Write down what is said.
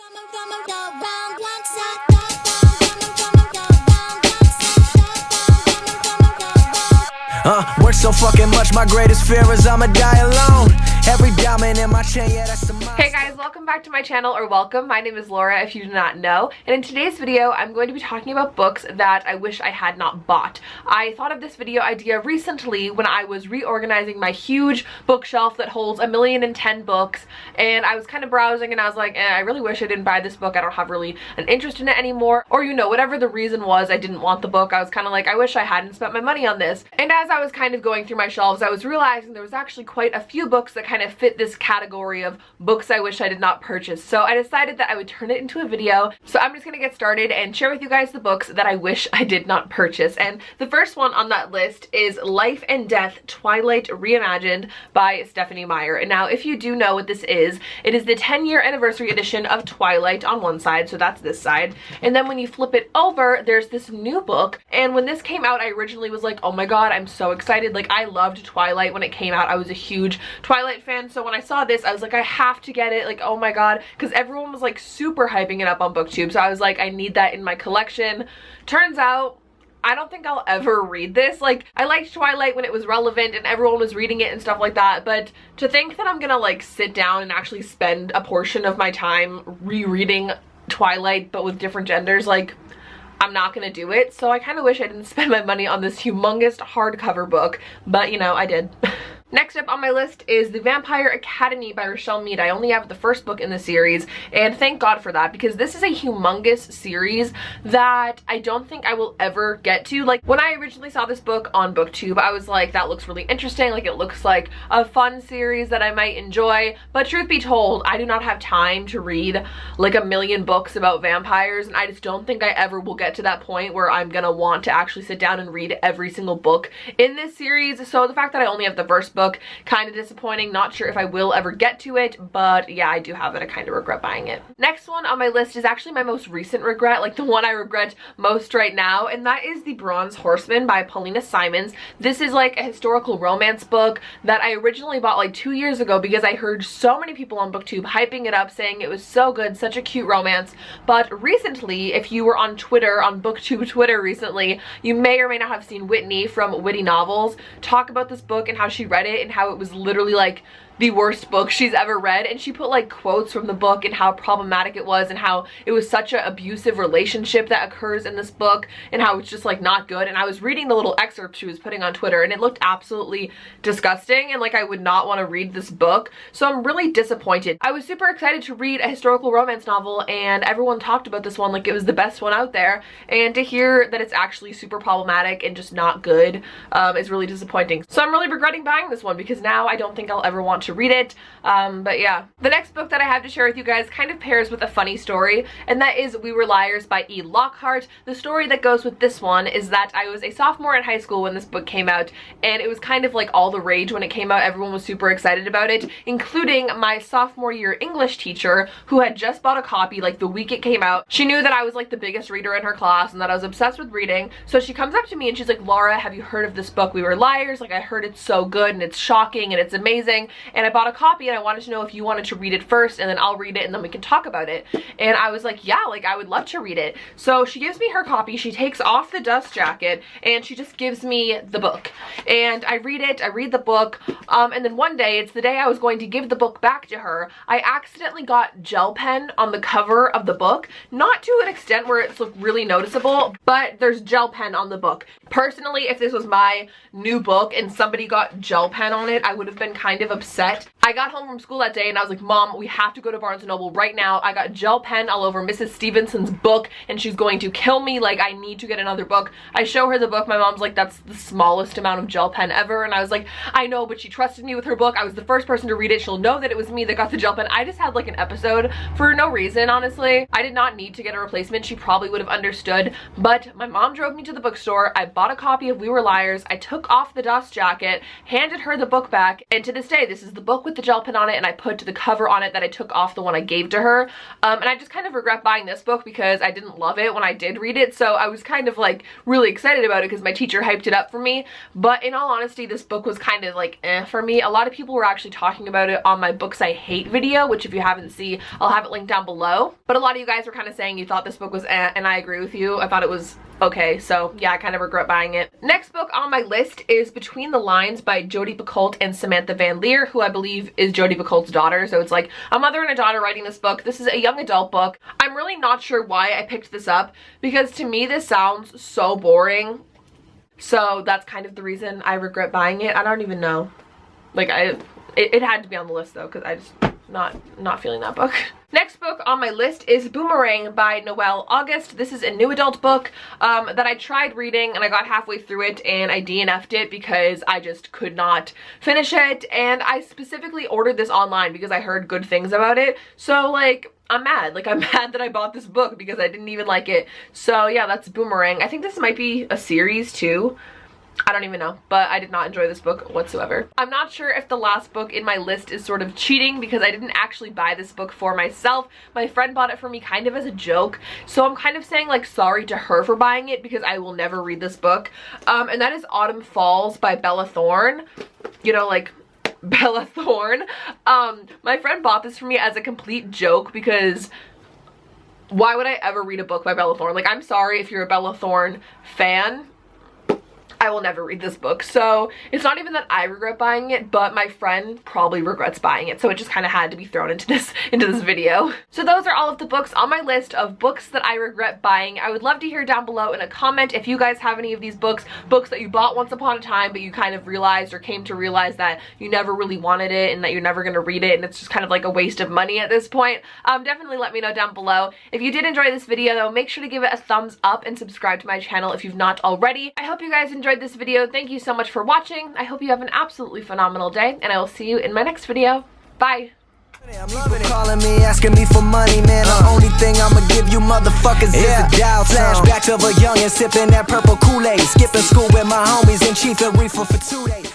Work so fucking much, my greatest fear is I'ma die alone. Every diamond in my chain, yeah, that's the mind. Hey guys, welcome back to my channel, or welcome. My name is Laura, if you do not know. And in today's video, I'm going to be talking about books that I wish I had not bought. I thought of this video idea recently when I was reorganizing my huge bookshelf that holds 1,010,000 books, and I was kind of browsing and I was like, I really wish I didn't buy this book. I don't have really an interest in it anymore. Or, you know, whatever the reason was, I didn't want the book. I was kind of like, I wish I hadn't spent my money on this. And as I was kind of going through my shelves, I was realizing there was actually quite a few books that kind of fit this category of books I wish I did not purchase. So I decided that I would turn it into a video. So I'm just gonna get started and share with you guys the books that I wish I did not purchase. And the first one on that list is Life and Death: Twilight Reimagined by Stephanie Meyer. And now, if you do know what this is, it is the 10-year anniversary edition of Twilight on one side, so that's this side. And then when you flip it over, there's this new book. And when this came out, I originally was like, oh my god, I'm so excited. Like, I loved Twilight when it came out. I was a huge Twilight fan, so when I saw this, I was like, I have to get it. Like, oh my god, because everyone was like super hyping it up on BookTube, so I was like, I need that in my collection. Turns out, I don't think I'll ever read this. Like, I liked Twilight when it was relevant and everyone was reading it and stuff like that, but to think that I'm gonna like sit down and actually spend a portion of my time rereading Twilight but with different genders, like, I'm not gonna do it. So I kind of wish I didn't spend my money on this humongous hardcover book, but you know, I did. Next up on my list is The Vampire Academy by Rochelle Mead. I only have the first book in the series, and thank God for that, because this is a humongous series that I don't think I will ever get to. Like, when I originally saw this book on BookTube, I was like, that looks really interesting. Like, it looks like a fun series that I might enjoy. But truth be told, I do not have time to read like 1,000,000 books about vampires, and I just don't think I ever will get to that point where I'm gonna want to actually sit down and read every single book in this series. So the fact that I only have the first book, kind of disappointing. Not sure if I will ever get to it, but yeah, I do have it. I kind of regret buying it. Next one on my list is actually my most recent regret, like the one I regret most right now, and that is The Bronze Horseman by Paulina Simons. This is like a historical romance book that I originally bought like 2 years ago because I heard so many people on BookTube hyping it up, saying it was so good, such a cute romance. But recently, if you were on Twitter, on BookTube Twitter recently, you may or may not have seen Whitney from Witty Novels talk about this book and how she read it and how it was literally like the worst book she's ever read, and she put like quotes from the book and how problematic it was and how it was such an abusive relationship that occurs in this book and how it's just like not good. And I was reading the little excerpts she was putting on Twitter and it looked absolutely disgusting, and like I would not want to read this book. So I'm really disappointed. I was super excited to read a historical romance novel and everyone talked about this one like it was the best one out there, and to hear that it's actually super problematic and just not good is really disappointing. So I'm really regretting buying this one because now I don't think I'll ever want to read it. But yeah, the next book that I have to share with you guys kind of pairs with a funny story, and that is We Were Liars by E. Lockhart. The story that goes with this one is that I was a sophomore in high school when this book came out, and it was kind of like all the rage when it came out. Everyone was super excited about it, including my sophomore year English teacher, who had just bought a copy like the week it came out. She knew that I was like the biggest reader in her class and that I was obsessed with reading, so she comes up to me and she's like, Laura, have you heard of this book We Were Liars? Like, I heard it's so good and it's shocking and it's amazing, and I bought a copy and I wanted to know if you wanted to read it first and then I'll read it and then we can talk about it. And I was like, yeah, like I would love to read it. So she gives me her copy, she takes off the dust jacket, and she just gives me the book. And I read it, I read the book, and then one day, it's the day I was going to give the book back to her, I accidentally got gel pen on the cover of the book. Not to an extent where it's really noticeable, but there's gel pen on the book. Personally, if this was my new book and somebody got gel pen on it, I would have been kind of upset. I got home from school that day and I was like, Mom, we have to go to Barnes & Noble right now. I got gel pen all over Mrs. Stevenson's book and she's going to kill me. Like, I need to get another book. I show her the book. My mom's like, that's the smallest amount of gel pen ever. And I was like, I know, but she trusted me with her book. I was the first person to read it. She'll know that it was me that got the gel pen. I just had like an episode for no reason, honestly. I did not need to get a replacement. She probably would have understood, but my mom drove me to the bookstore. I bought a copy of We Were Liars. I took off the dust jacket, handed her the book back, and to this day, this is the book with the gel pen on it and I put the cover on it that I took off the one I gave to her. And I just kind of regret buying this book because I didn't love it when I did read it, so I was kind of like really excited about it because my teacher hyped it up for me. But in all honesty, this book was kind of like for me. A lot of people were actually talking about it on my books I hate video, which if you haven't seen, I'll have it linked down below. But a lot of you guys were kind of saying you thought this book was and I agree with you. I thought it was okay, so yeah, I kind of regret buying it. Next book on my list is Between the Lines by Jodi Picoult and Samantha Van Leer, who I believe is Jodi Picoult's daughter. So it's like a mother and a daughter writing this book. This is a young adult book. I'm really not sure why I picked this up because to me this sounds so boring. So that's kind of the reason I regret buying it. I don't even know. Like it had to be on the list though because I just not feeling that book. Next book on my list is Boomerang by Noelle August. This is a new adult book that I tried reading and I got halfway through it and I DNF'd it because I just could not finish it, and I specifically ordered this online because I heard good things about it. So like I'm mad. Like I'm mad that I bought this book because I didn't even like it. So yeah, that's Boomerang. I think this might be a series too. I don't even know, but I did not enjoy this book whatsoever. I'm not sure if the last book in my list is sort of cheating because I didn't actually buy this book for myself. My friend bought it for me kind of as a joke, so I'm kind of saying like sorry to her for buying it because I will never read this book. And that is Autumn Falls by Bella Thorne. You know, like Bella Thorne. My friend bought this for me as a complete joke because why would I ever read a book by Bella Thorne? Like I'm sorry if you're a Bella Thorne fan, I will never read this book. So it's not even that I regret buying it, but my friend probably regrets buying it, so it just kind of had to be thrown into this video. So those are all of the books on my list of books that I regret buying. I would love to hear down below in a comment if you guys have any of these books that you bought once upon a time but you kind of realized or came to realize that you never really wanted it and that you're never going to read it and it's just kind of like a waste of money at this point. Definitely let me know down below. If you did enjoy this video though, make sure to give it a thumbs up and subscribe to my channel if you've not already. I hope you guys enjoyed this video. Thank you so much for watching. I hope you have an absolutely phenomenal day and I will see you in my next video. Bye. I'm loving it. Calling me, asking me for money, man. The only thing I'ma give you motherfuckers is a dial tone. Flashbacks of a youngin' sipping that purple Kool-Aid, skipping school with my homies and chief and reefer for 2 days.